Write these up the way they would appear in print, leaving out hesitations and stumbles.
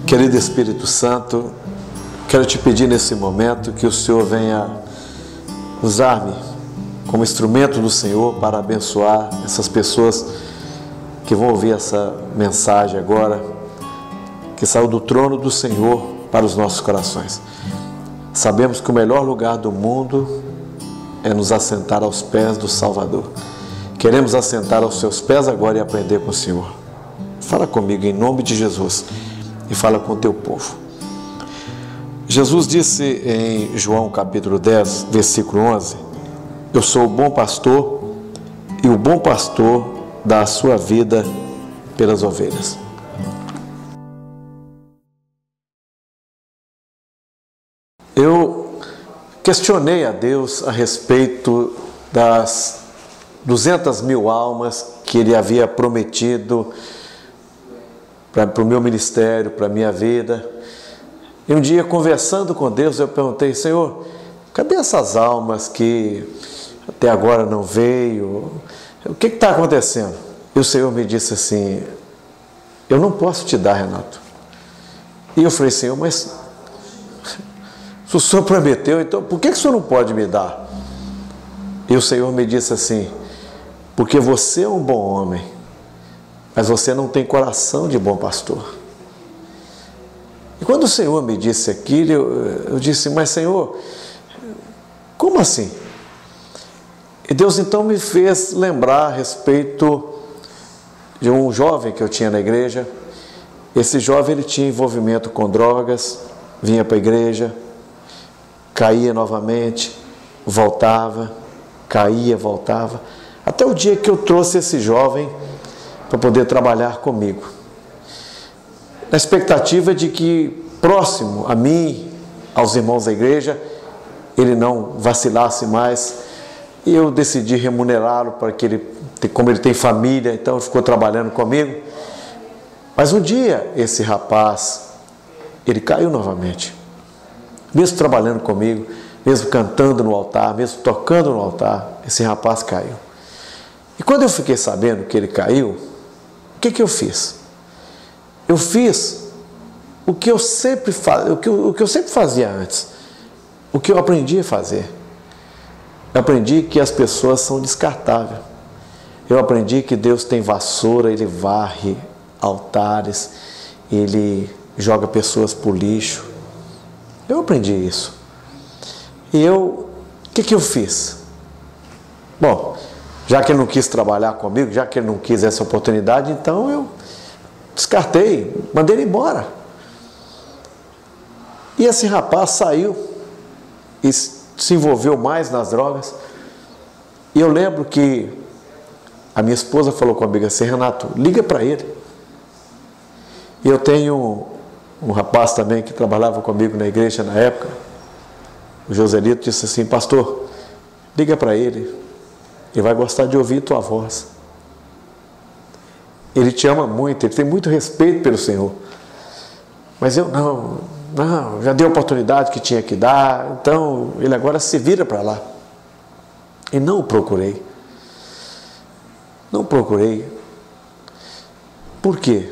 Querido Espírito Santo, quero te pedir nesse momento que o Senhor venha usar-me como instrumento do Senhor para abençoar essas pessoas que vão ouvir essa mensagem agora, que saiu do trono do Senhor para os nossos corações. Sabemos que o melhor lugar do mundo é nos assentar aos pés do Salvador. Queremos assentar aos seus pés agora e aprender com o Senhor. Fala comigo em nome de Jesus e fala com o teu povo. Jesus disse em João capítulo 10, versículo 11: eu sou o bom pastor e o bom pastor dá a sua vida pelas ovelhas. Eu questionei a Deus a respeito das 200.000 almas que Ele havia prometido para o meu ministério, para a minha vida. E um dia, conversando com Deus, eu perguntei: Senhor, cadê essas almas que até agora não veio? O que está acontecendo? E o Senhor me disse assim: eu não posso te dar, Renato. E eu falei: Senhor, mas se o Senhor prometeu, então por que o Senhor não pode me dar? E o Senhor me disse assim: porque você é um bom homem, mas você não tem coração de bom pastor. E quando o Senhor me disse aquilo, eu disse: mas Senhor, como assim? E Deus então me fez lembrar a respeito de um jovem que eu tinha na igreja. Esse jovem, ele tinha envolvimento com drogas, vinha para a igreja, caía novamente, voltava, caía, voltava, até o dia que eu trouxe esse jovem para poder trabalhar comigo, na expectativa de que próximo a mim, aos irmãos da igreja, ele não vacilasse mais. E eu decidi remunerá-lo para que ele, como ele tem família, então ele ficou trabalhando comigo. Mas um dia esse rapaz, ele caiu novamente, mesmo trabalhando comigo, mesmo cantando no altar, mesmo tocando no altar, esse rapaz caiu. E quando eu fiquei sabendo que ele caiu, o que eu fiz? Eu fiz o que eu sempre fazia antes, o que eu aprendi a fazer. Eu aprendi que as pessoas são descartáveis. Eu aprendi que Deus tem vassoura, Ele varre altares, Ele joga pessoas para o lixo. Eu aprendi isso. E o que eu fiz? Bom, já que ele não quis trabalhar comigo, já que ele não quis essa oportunidade, então eu descartei, mandei ele embora. E esse rapaz saiu e se envolveu mais nas drogas. E eu lembro que a minha esposa falou comigo assim: Renato, liga para ele. E eu tenho um rapaz também que trabalhava comigo na igreja na época, o Joselito, disse assim: pastor, liga para ele, ele vai gostar de ouvir tua voz. Ele te ama muito, ele tem muito respeito pelo Senhor. Mas eu não, já dei a oportunidade que tinha que dar, então ele agora se vira para lá. E não o procurei. Não procurei. Por quê?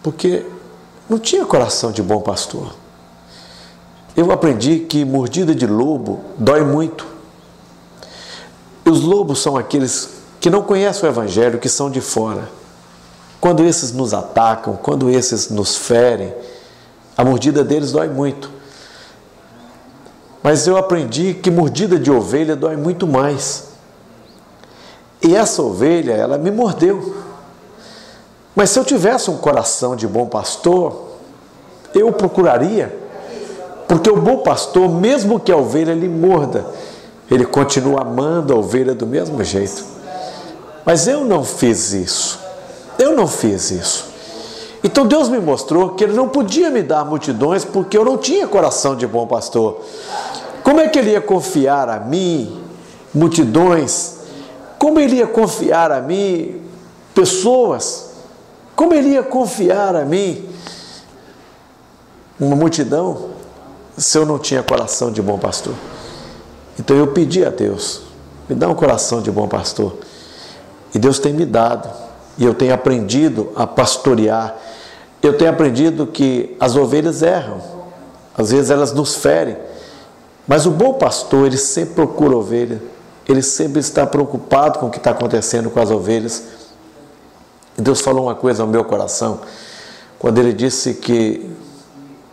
Porque não tinha coração de bom pastor. Eu aprendi que mordida de lobo dói muito. E os lobos são aqueles que não conhecem o Evangelho, que são de fora. Quando esses nos atacam, quando esses nos ferem, a mordida deles dói muito. Mas eu aprendi que mordida de ovelha dói muito mais. E essa ovelha, ela me mordeu. Mas se eu tivesse um coração de bom pastor, eu procuraria. Porque o bom pastor, mesmo que a ovelha lhe morda, ele continua amando a ovelha do mesmo jeito. Mas eu não fiz isso. Eu não fiz isso. Então Deus me mostrou que Ele não podia me dar multidões porque eu não tinha coração de bom pastor. Como é que Ele ia confiar a mim multidões? Como Ele ia confiar a mim pessoas? Como Ele ia confiar a mim uma multidão se eu não tinha coração de bom pastor? Então eu pedi a Deus: me dá um coração de bom pastor. E Deus tem me dado. E eu tenho aprendido a pastorear Eu tenho aprendido que as ovelhas erram, às vezes elas nos ferem, mas o bom pastor, ele sempre procura a ovelha, ele sempre está preocupado com o que está acontecendo com as ovelhas. E Deus falou uma coisa no meu coração, quando Ele disse que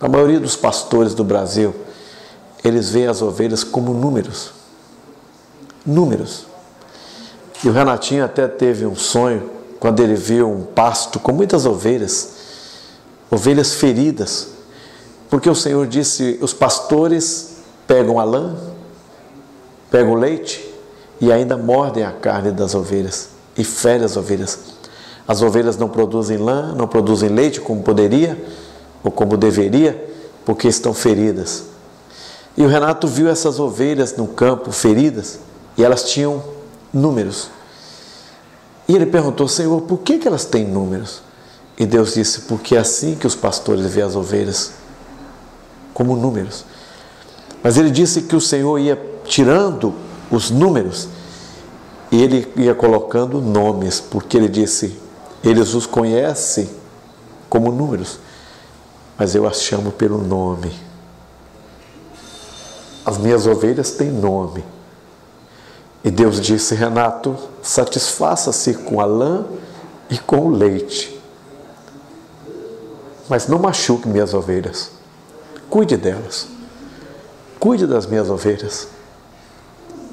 a maioria dos pastores do Brasil, eles veem as ovelhas como números. Números. E o Renatinho até teve um sonho, quando ele viu um pasto com muitas ovelhas, ovelhas feridas, porque o Senhor disse, os pastores pegam a lã, pegam o leite e ainda mordem a carne das ovelhas e ferem as ovelhas. As ovelhas não produzem lã, não produzem leite como poderia ou como deveria, porque estão feridas. E o Renato viu essas ovelhas no campo feridas e elas tinham números. E ele perguntou, Senhor, por que elas têm números? E Deus disse, porque é assim que os pastores veem as ovelhas, como números. Mas ele disse que o Senhor ia tirando os números e ele ia colocando nomes, porque ele disse, eles os conhecem como números, mas eu as chamo pelo nome. As minhas ovelhas têm nome. E Deus disse, Renato, satisfaça-se com a lã e com o leite, mas não machuque minhas ovelhas. Cuide delas. Cuide das minhas ovelhas.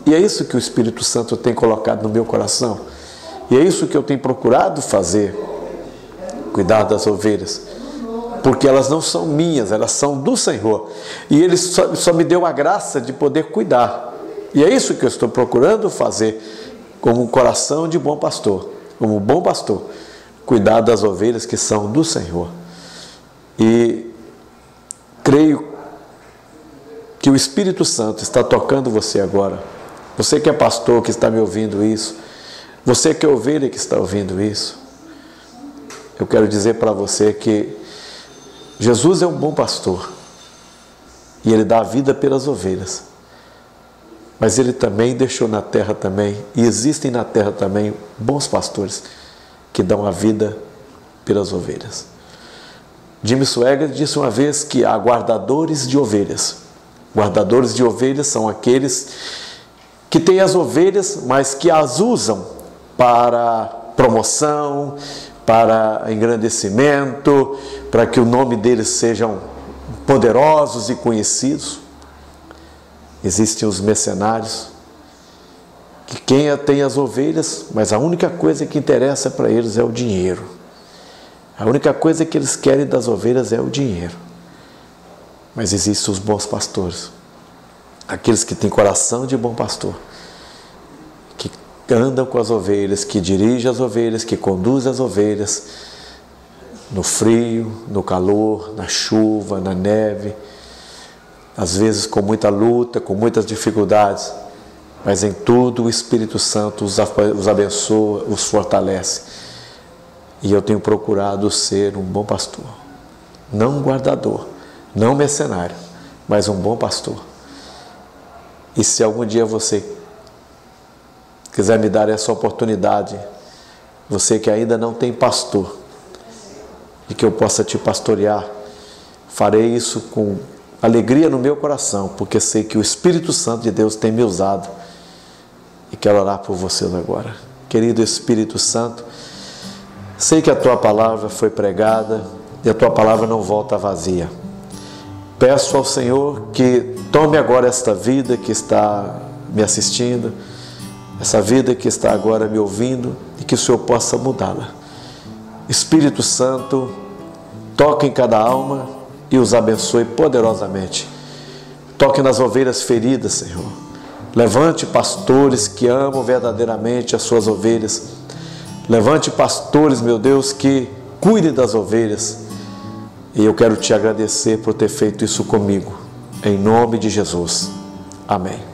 E é isso que o Espírito Santo tem colocado no meu coração. E é isso que eu tenho procurado fazer. Cuidar das ovelhas. Porque elas não são minhas, elas são do Senhor. E Ele só me deu a graça de poder cuidar. E é isso que eu estou procurando fazer como um coração de bom pastor. Como um bom pastor. Cuidar das ovelhas que são do Senhor. E creio que o Espírito Santo está tocando você agora. Você que é pastor, que está me ouvindo isso. Você que é ovelha que está ouvindo isso. Eu quero dizer para você que Jesus é um bom pastor. E Ele dá a vida pelas ovelhas. Mas Ele também deixou na terra também, e existem na terra também bons pastores que dão a vida pelas ovelhas. Jimmy Swaggart disse uma vez que há guardadores de ovelhas. Guardadores de ovelhas são aqueles que têm as ovelhas, mas que as usam para promoção, para engrandecimento, para que o nome deles sejam poderosos e conhecidos. Existem os mercenários, que quem tem as ovelhas, mas a única coisa que interessa para eles é o dinheiro. A única coisa que eles querem das ovelhas é o dinheiro. Mas existem os bons pastores, aqueles que têm coração de bom pastor, que andam com as ovelhas, que dirigem as ovelhas, que conduzem as ovelhas, no frio, no calor, na chuva, na neve, às vezes com muita luta, com muitas dificuldades, mas em tudo o Espírito Santo os abençoa, os fortalece. E eu tenho procurado ser um bom pastor, não um guardador, não um mercenário, mas um bom pastor. E se algum dia você quiser me dar essa oportunidade, você que ainda não tem pastor, e que eu possa te pastorear, farei isso com alegria no meu coração, porque sei que o Espírito Santo de Deus tem me usado, e quero orar por vocês agora. Querido Espírito Santo, sei que a Tua palavra foi pregada, e a Tua palavra não volta vazia. Peço ao Senhor que tome agora esta vida que está me assistindo, essa vida que está agora me ouvindo, e que o Senhor possa mudá-la. Espírito Santo, toque em cada alma e os abençoe poderosamente. Toque nas ovelhas feridas, Senhor. Levante pastores que amam verdadeiramente as suas ovelhas. Levante pastores, meu Deus, que cuidem das ovelhas. E eu quero te agradecer por ter feito isso comigo. Em nome de Jesus. Amém.